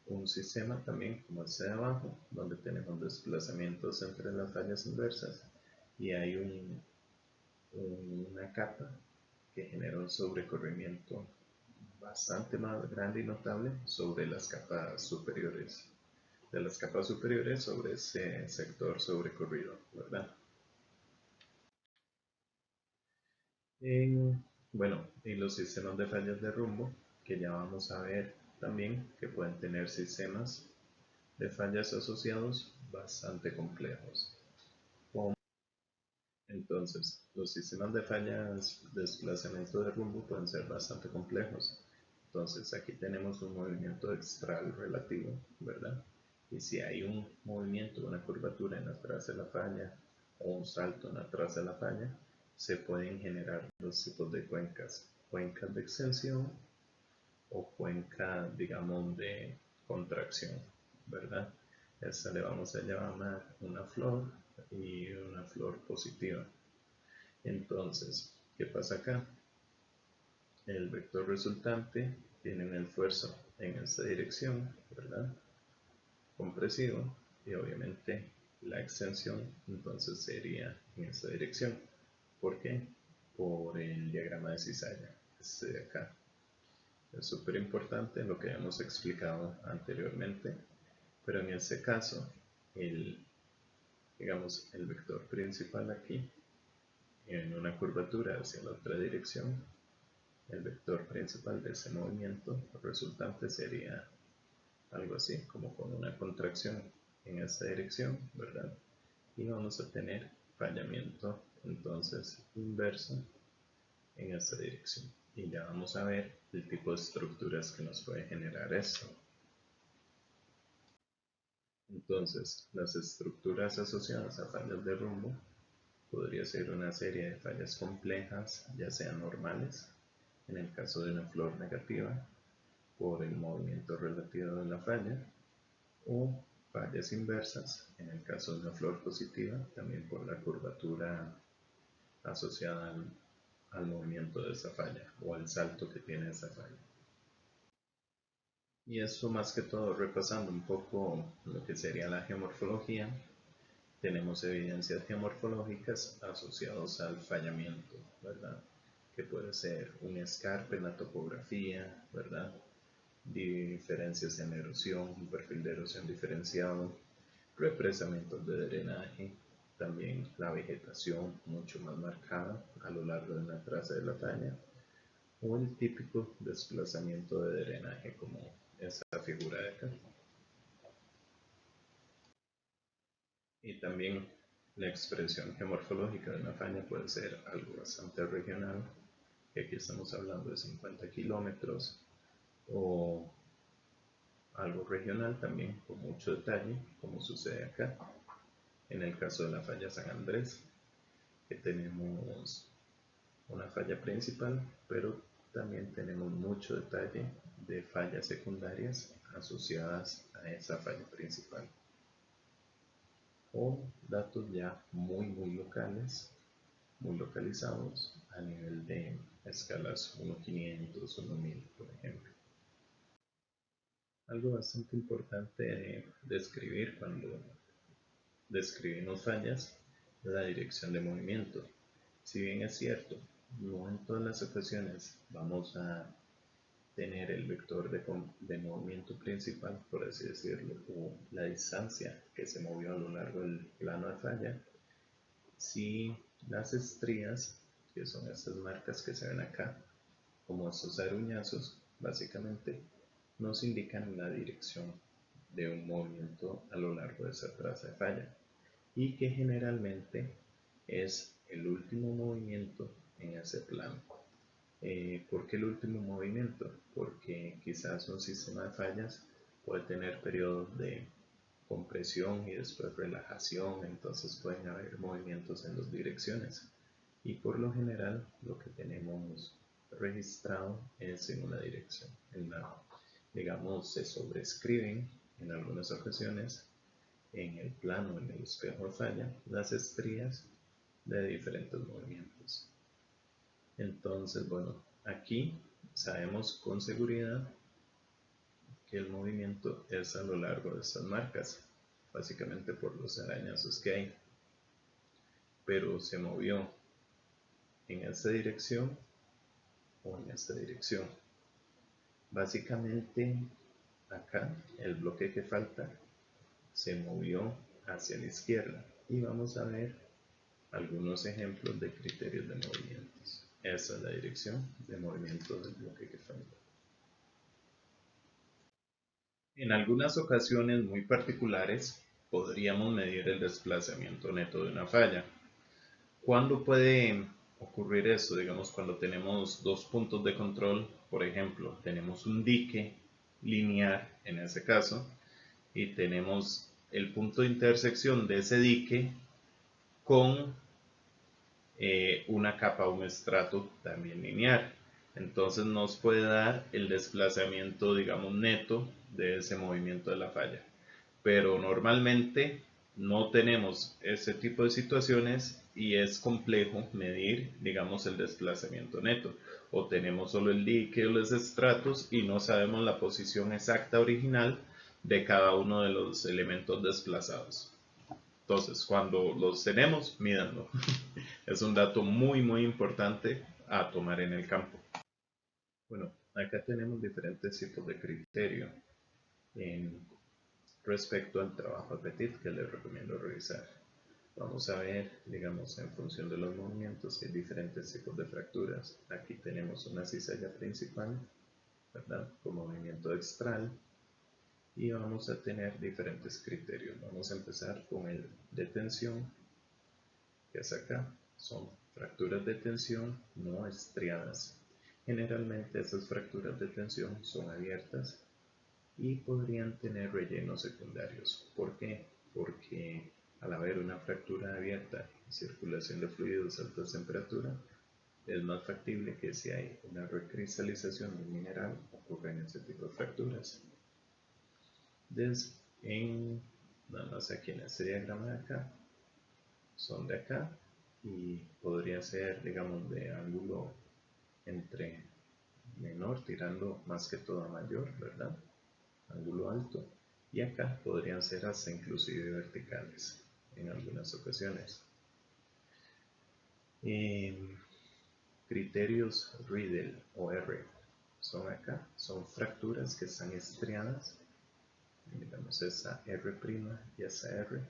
un sistema también como este de abajo, donde tenemos desplazamientos entre las fallas inversas, y hay una capa que genera un sobrecorrimiento bastante más grande y notable sobre las capas superiores, de las capas superiores sobre ese sector sobrecorrido, ¿verdad? Bueno, y los sistemas de fallas de rumbo, que ya vamos a ver también, que pueden tener sistemas de fallas asociados bastante complejos. Entonces, los sistemas de fallas de desplazamiento de rumbo pueden ser bastante complejos. Entonces, aquí tenemos un movimiento extral relativo, ¿verdad? Y si hay un movimiento, una curvatura en la traza de la falla o un salto en la traza de la falla, se pueden generar dos tipos de cuencas: cuencas de extensión o cuenca, digamos, de contracción, ¿verdad? Esta le vamos a llamar una flor y una flor positiva. Entonces, ¿qué pasa acá? El vector resultante tiene un esfuerzo en esta dirección, ¿verdad? Compresivo, y obviamente la extensión entonces sería en esta dirección. ¿Por qué? Por el diagrama de cizalla, este de acá. Es súper importante lo que hemos explicado anteriormente, pero en este caso, digamos, el vector principal aquí, en una curvatura hacia la otra dirección, el vector principal de ese movimiento resultante sería algo así, como con una contracción en esta dirección, ¿verdad? Y vamos a tener fallamiento entonces inverso en esta dirección. Y ya vamos a ver el tipo de estructuras que nos puede generar esto. Entonces, las estructuras asociadas a fallas de rumbo podría ser una serie de fallas complejas, ya sean normales, en el caso de una flor negativa, por el movimiento relativo de la falla, o fallas inversas, en el caso de una flor positiva, también por la curvatura asociada al movimiento de esa falla o al salto que tiene esa falla. Y eso más que todo, repasando un poco lo que sería la geomorfología, tenemos evidencias geomorfológicas asociadas al fallamiento, ¿verdad? Que puede ser un escarpe en la topografía, ¿verdad? Diferencias en erosión, un perfil de erosión diferenciado, represamientos de drenaje, también la vegetación mucho más marcada a lo largo de la traza de la falla, o el típico desplazamiento de drenaje como esa figura de acá. Y también la expresión geomorfológica de una falla puede ser algo bastante regional, que aquí estamos hablando de 50 kilómetros, o algo regional también con mucho detalle, como sucede acá, en el caso de la falla San Andrés, que tenemos una falla principal, pero también tenemos mucho detalle de fallas secundarias asociadas a esa falla principal. O datos ya muy locales, muy localizados a nivel de escalas 1.500, 1.1000, por ejemplo. Algo bastante importante de describir cuando describimos fallas es la dirección de movimiento. Si bien es cierto, no en todas las ocasiones vamos a tener el vector de movimiento principal, por así decirlo, o la distancia que se movió a lo largo del plano de falla, si las estrías, que son estas marcas que se ven acá, como estos aruñazos, básicamente nos indican la dirección de un movimiento a lo largo de esa traza de falla y que generalmente es el último movimiento en ese plano. ¿Por qué el último movimiento? Porque quizás un sistema de fallas puede tener periodos de compresión y después relajación, entonces pueden haber movimientos en dos direcciones. Y por lo general lo que tenemos registrado es en una dirección. Digamos, se sobrescriben en algunas ocasiones en el plano, en el espejo de falla, las estrías de diferentes movimientos. Entonces, bueno, aquí sabemos con seguridad que el movimiento es a lo largo de estas marcas, básicamente por los arañazos que hay. Pero se movió en esta dirección o en esta dirección. Básicamente, acá el bloque que falta se movió hacia la izquierda y vamos a ver algunos ejemplos de criterios de movimientos. Esa es la dirección de movimiento del bloque que falta. En algunas ocasiones muy particulares podríamos medir el desplazamiento neto de una falla. ¿Cuándo puede ocurrir eso? Digamos cuando tenemos dos puntos de control, por ejemplo, tenemos un dique lineal en ese caso y tenemos el punto de intersección de ese dique con una capa o un estrato también lineal. Entonces nos puede dar el desplazamiento, digamos, neto de ese movimiento de la falla. Pero normalmente no tenemos ese tipo de situaciones y es complejo medir, digamos, el desplazamiento neto. O tenemos solo el dique o los estratos y no sabemos la posición exacta original de cada uno de los elementos desplazados. Entonces, cuando los tenemos, mídanlo. Es un dato muy importante a tomar en el campo. Bueno, acá tenemos diferentes tipos de criterio en respecto al trabajo de Petit que les recomiendo revisar. Vamos a ver, digamos, en función de los movimientos, hay diferentes tipos de fracturas. Aquí tenemos una cizalla principal, ¿verdad? Con movimiento extral. Y vamos a tener diferentes criterios. Vamos a empezar con el de tensión, que es acá. Son fracturas de tensión no estriadas. Generalmente estas fracturas de tensión son abiertas y podrían tener rellenos secundarios. ¿Por qué? Porque al haber una fractura abierta y circulación de fluidos a alta temperatura, es más factible que si hay una recristalización del mineral ocurran ese tipo de fracturas. Nada más aquí en este diagrama de acá, son de acá y podría ser, digamos, de ángulo entre menor tirando más que todo a mayor, ¿verdad? Ángulo alto. Y acá podrían ser hasta inclusive verticales en algunas ocasiones. Criterios Riedel o R son acá, son fracturas que están estriadas. Digamos esa R' y esa R.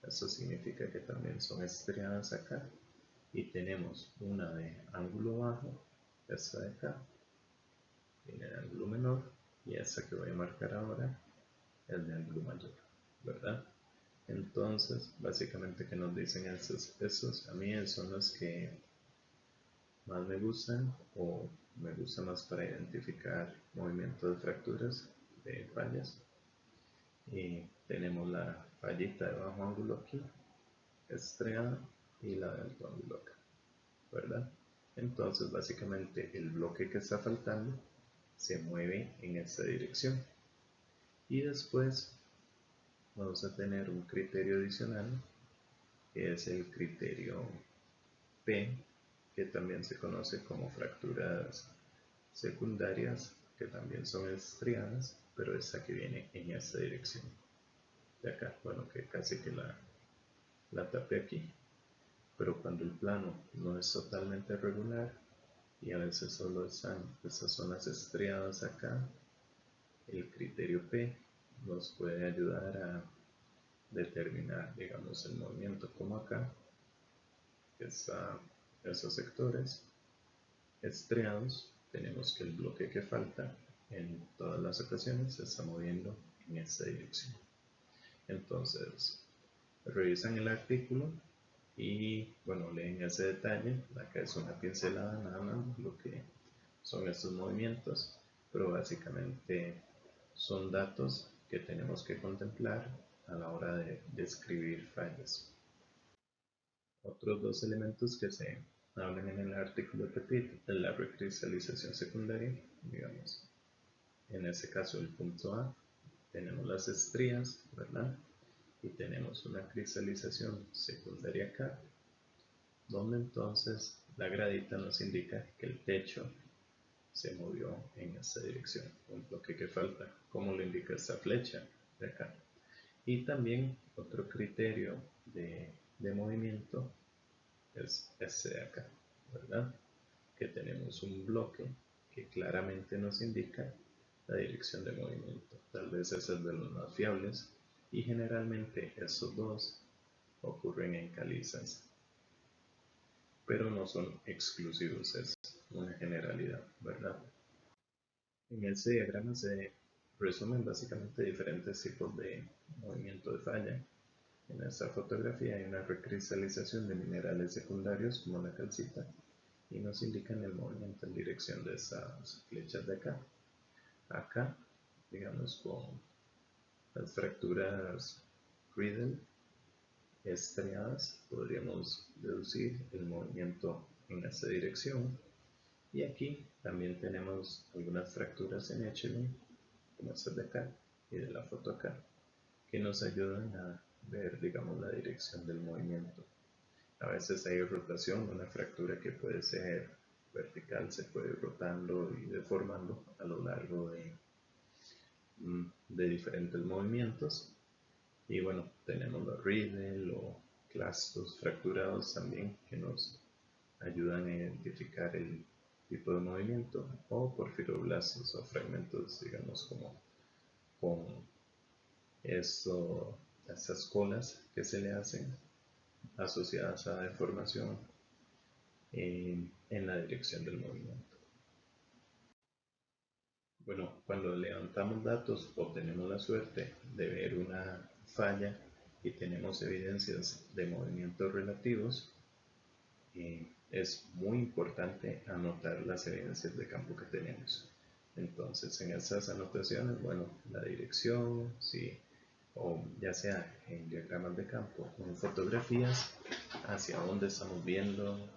Eso significa que también son estriadas acá. Y tenemos una de ángulo bajo, esta de acá, tiene el ángulo menor, y esta que voy a marcar ahora, el de ángulo mayor, ¿verdad? Entonces, básicamente, ¿qué nos dicen estos? A mí son los que más me gustan, o me gusta más para identificar movimiento de fracturas, de fallas. Y tenemos la fallita de bajo ángulo aquí, estriada, y la de alto ángulo acá, ¿verdad? Entonces, básicamente, el bloque que está faltando se mueve en esta dirección. Y después vamos a tener un criterio adicional, que es el criterio P, que también se conoce como fracturas secundarias, que también son estriadas, pero esta que viene en esta dirección. De acá, bueno, que casi que la tapé aquí. Pero cuando el plano no es totalmente regular, y a veces solo están estas zonas estriadas acá, el criterio P nos puede ayudar a determinar, digamos, el movimiento como acá, que está esos sectores estriados. Tenemos que el bloque que falta en todas las ocasiones se está moviendo en esta dirección. Entonces, revisan el artículo y, bueno, leen ese detalle. Acá es una pincelada nada más lo que son estos movimientos, pero básicamente son datos que tenemos que contemplar a la hora de describir fallas. Otros dos elementos que se hablan en el artículo de PEPIT es la recristalización secundaria, digamos. En este caso, el punto A, tenemos las estrías, ¿verdad? Y tenemos una cristalización secundaria acá, donde entonces la gradita nos indica que el techo se movió en esta dirección, un bloque que falta, como lo indica esta flecha de acá. Y también otro criterio de movimiento es este de acá, ¿verdad? Que tenemos un bloque que claramente nos indica la dirección de movimiento. Tal vez ese es de los más fiables, y generalmente estos dos ocurren en calizas, pero no son exclusivos, es una generalidad, ¿verdad? En este diagrama se resumen básicamente diferentes tipos de movimiento de falla. En esta fotografía hay una recristalización de minerales secundarios como la calcita, y nos indican el movimiento en dirección de estas flechas de acá. Acá, digamos, con las fracturas Riedel estriadas, podríamos deducir el movimiento en esta dirección. Y aquí también tenemos algunas fracturas en Echelon, como estas de acá y de la foto acá, que nos ayudan a ver, digamos, la dirección del movimiento. A veces hay rotación, una fractura que puede ser vertical, se puede ir rotando y deformando a lo largo de diferentes movimientos. Y bueno, tenemos los Riedel o clastos fracturados también, que nos ayudan a identificar el tipo de movimiento, o porfiroblastos o fragmentos, digamos, como con estas colas que se le hacen asociadas a deformación en la dirección del movimiento. Bueno, cuando levantamos datos o tenemos la suerte de ver una falla y tenemos evidencias de movimientos relativos, es muy importante anotar las evidencias de campo que tenemos. Entonces, en esas anotaciones, bueno, la dirección, sí, o ya sea en diagramas de campo o en fotografías, hacia dónde estamos viendo,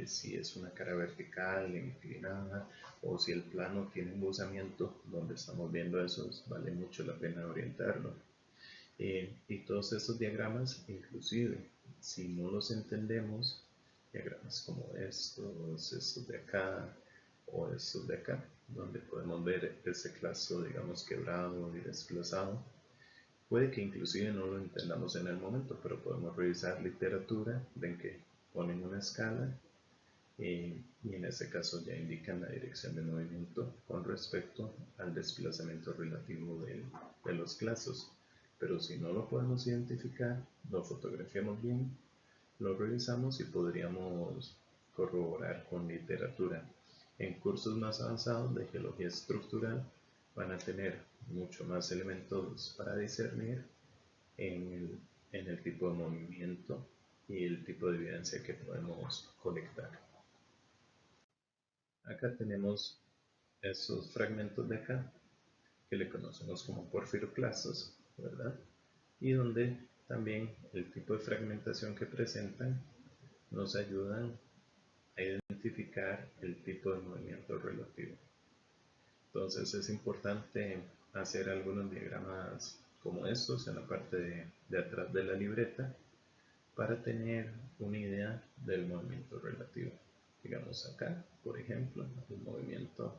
si es una cara vertical, inclinada, o si el plano tiene embozamiento, donde estamos viendo eso, vale mucho la pena orientarlo. Y todos estos diagramas, inclusive, si no los entendemos, diagramas como estos de acá, o estos de acá, donde podemos ver ese claso, digamos, quebrado y desplazado, puede que inclusive no lo entendamos en el momento, pero podemos revisar literatura, ven que ponen una escala y en ese caso ya indican la dirección de movimiento con respecto al desplazamiento relativo de los clasos. Pero si no lo podemos identificar, lo fotografiamos bien, lo revisamos y podríamos corroborar con literatura. En cursos más avanzados de geología estructural van a tener mucho más elementos para discernir en el tipo de movimiento y el tipo de evidencia que podemos colectar. Acá tenemos esos fragmentos de acá que le conocemos como porfiroclastos, ¿verdad? Y donde también el tipo de fragmentación que presentan nos ayudan a identificar el tipo de movimiento relativo. Entonces es importante hacer algunos diagramas como estos en la parte de atrás de la libreta para tener una idea del movimiento relativo. Digamos acá, por ejemplo, el movimiento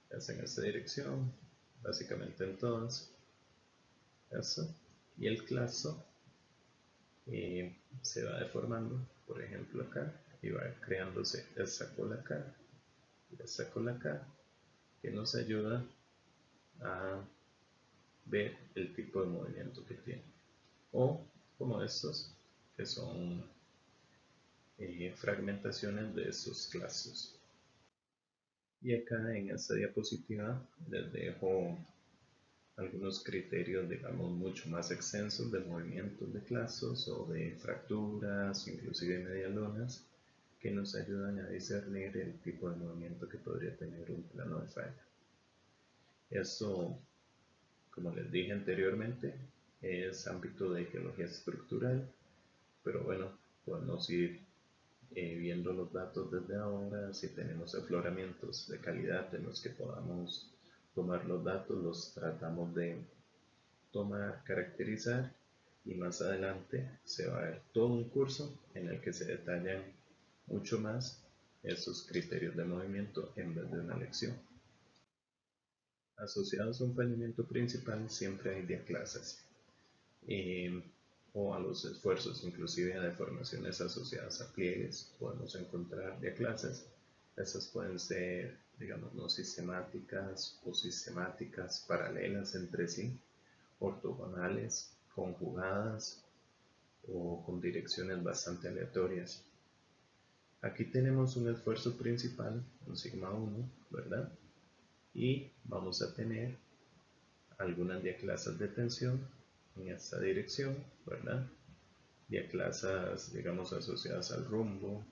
es en esta dirección, básicamente en todas, eso, y el claso se va deformando, por ejemplo acá, y va creándose esta cola acá, y esta cola acá, que nos ayuda a ver el tipo de movimiento que tiene. O como estos, que son fragmentaciones de estos clasos. Y acá en esta diapositiva les dejo algunos criterios, digamos, mucho más extensos de movimientos de clasos o de fracturas, inclusive medialunas, que nos ayudan a discernir el tipo de movimiento que podría tener un plano de falla. Esto, como les dije anteriormente, es ámbito de geología estructural, pero bueno, podemos ir viendo los datos desde ahora. Si tenemos afloramientos de calidad en los que podamos tomar los datos, los tratamos de tomar, caracterizar, y más adelante se va a ver todo un curso en el que se detallan mucho más esos criterios de movimiento en vez de una lección. Asociados a un fallamiento principal siempre hay diaclasas o a los esfuerzos, inclusive a deformaciones asociadas a pliegues, podemos encontrar diaclasas. Estas pueden ser, digamos, no sistemáticas o sistemáticas paralelas entre sí, ortogonales, conjugadas o con direcciones bastante aleatorias. Aquí tenemos un esfuerzo principal, un sigma 1, ¿verdad? Y vamos a tener algunas diaclasas de tensión en esta dirección, ¿verdad? Diaclasas, digamos, asociadas al rumbo,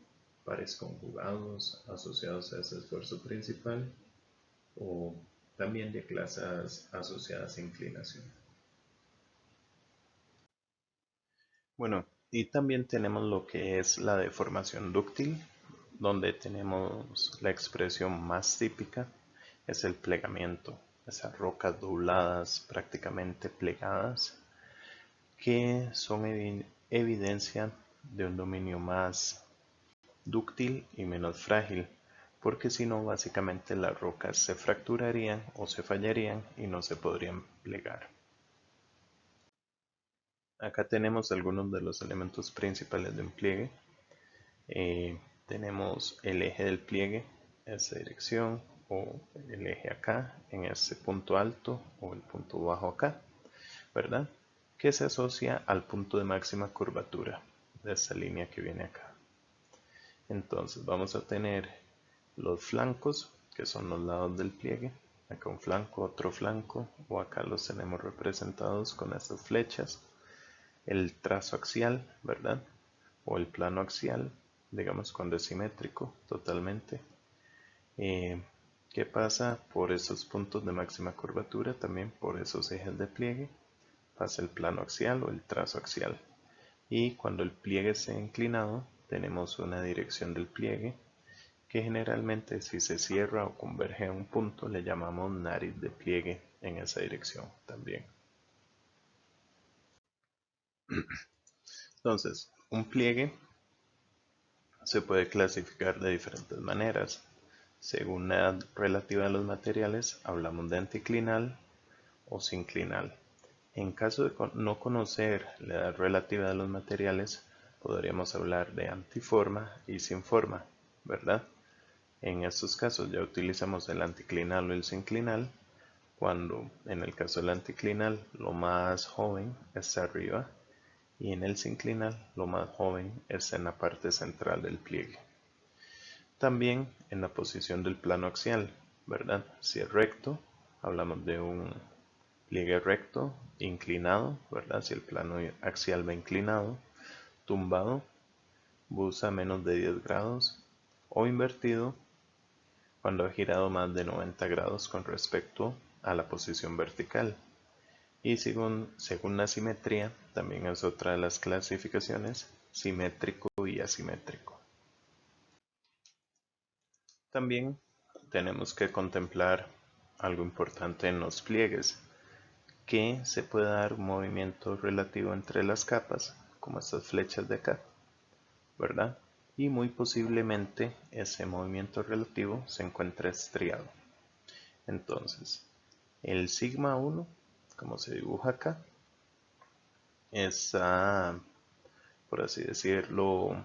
pares conjugados asociados a ese esfuerzo principal, o también diaclasas asociadas a inclinación. Bueno, y también tenemos lo que es la deformación dúctil, donde tenemos la expresión más típica, es el plegamiento, esas rocas dobladas, prácticamente plegadas, que son evidencia de un dominio más dúctil y menos frágil, porque si no, básicamente las rocas se fracturarían o se fallarían y no se podrían plegar. Acá tenemos algunos de los elementos principales de un pliegue. Tenemos el eje del pliegue, esa dirección, o el eje acá, en ese punto alto, o el punto bajo acá, ¿verdad? Que se asocia al punto de máxima curvatura. de esta línea que viene acá. Entonces vamos a tener los flancos, que son los lados del pliegue. Acá un flanco, otro flanco, o acá los tenemos representados con estas flechas. El trazo axial, ¿verdad? O el plano axial, digamos cuando es simétrico totalmente. ¿Qué pasa? Por esos puntos de máxima curvatura, también por esos ejes de pliegue, pasa el plano axial o el trazo axial. Y cuando el pliegue esté inclinado, tenemos una dirección del pliegue que generalmente, si se cierra o converge a un punto, le llamamos nariz de pliegue en esa dirección también. Entonces, un pliegue se puede clasificar de diferentes maneras. Según la edad relativa de los materiales, hablamos de anticlinal o sinclinal. En caso de no conocer la edad relativa de los materiales, podríamos hablar de antiforma y sinforma, ¿verdad? En estos casos ya utilizamos el anticlinal o el sinclinal, cuando en el caso del anticlinal lo más joven está arriba y en el sinclinal lo más joven está en la parte central del pliegue. También en la posición del plano axial, ¿verdad? Si es recto, hablamos de un pliegue recto, inclinado, ¿verdad? Si el plano axial va inclinado, tumbado, busa menos de 10 grados, o invertido, cuando ha girado más de 90 grados con respecto a la posición vertical. Y según la simetría, también es otra de las clasificaciones, simétrico y asimétrico. También tenemos que contemplar algo importante en los pliegues, que se puede dar un movimiento relativo entre las capas, como estas flechas de acá, ¿verdad? Y muy posiblemente ese movimiento relativo se encuentra estriado. Entonces, el sigma 1, como se dibuja acá, está, por así decirlo,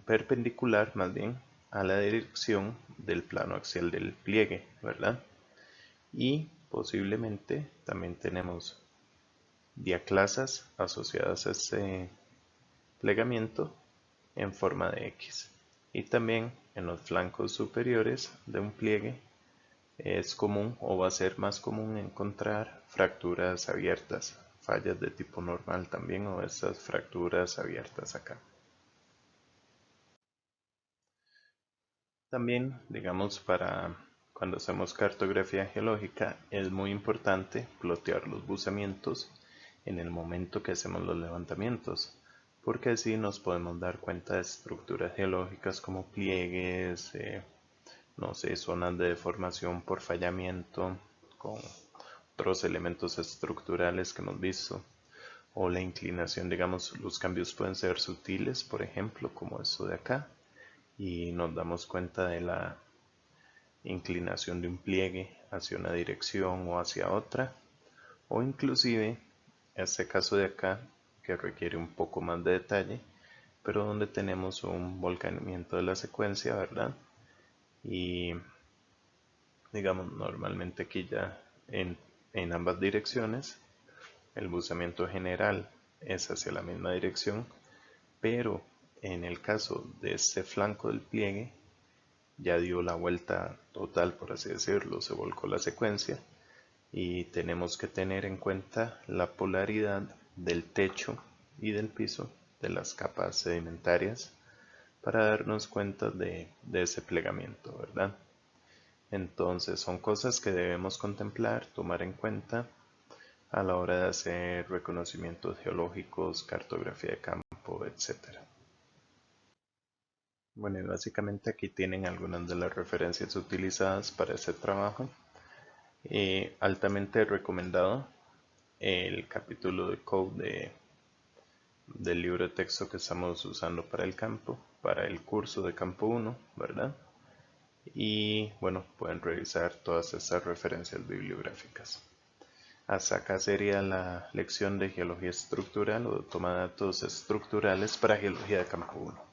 perpendicular más bien a la dirección del plano axial del pliegue, ¿verdad? Y posiblemente también tenemos diaclasas asociadas a este plegamiento en forma de X. Y también en los flancos superiores de un pliegue es común o va a ser más común encontrar fracturas abiertas, fallas de tipo normal también, o estas fracturas abiertas acá. También, digamos, para cuando hacemos cartografía geológica es muy importante plotear los buzamientos en el momento que hacemos los levantamientos, porque así nos podemos dar cuenta de estructuras geológicas como pliegues, no sé, zonas de deformación por fallamiento, con otros elementos estructurales que hemos visto, o la inclinación, digamos, los cambios pueden ser sutiles, por ejemplo, como esto de acá, y nos damos cuenta de la inclinación de un pliegue hacia una dirección o hacia otra, o inclusive este caso de acá que requiere un poco más de detalle, pero donde tenemos un volcanamiento de la secuencia, ¿verdad? Y digamos normalmente aquí ya en ambas direcciones el buzamiento general es hacia la misma dirección, pero en el caso de este flanco del pliegue ya dio la vuelta total, por así decirlo, se volcó la secuencia, y tenemos que tener en cuenta la polaridad del techo y del piso de las capas sedimentarias para darnos cuenta de ese plegamiento, ¿verdad? Entonces son cosas que debemos contemplar, tomar en cuenta a la hora de hacer reconocimientos geológicos, cartografía de campo, etc. Bueno, y básicamente aquí tienen algunas de las referencias utilizadas para este trabajo. Altamente recomendado el capítulo de code del libro de texto que estamos usando para el campo, para el curso de campo 1, ¿verdad? Y bueno, pueden revisar todas estas referencias bibliográficas. Hasta acá sería la lección de geología estructural o de toma de datos estructurales para geología de campo 1.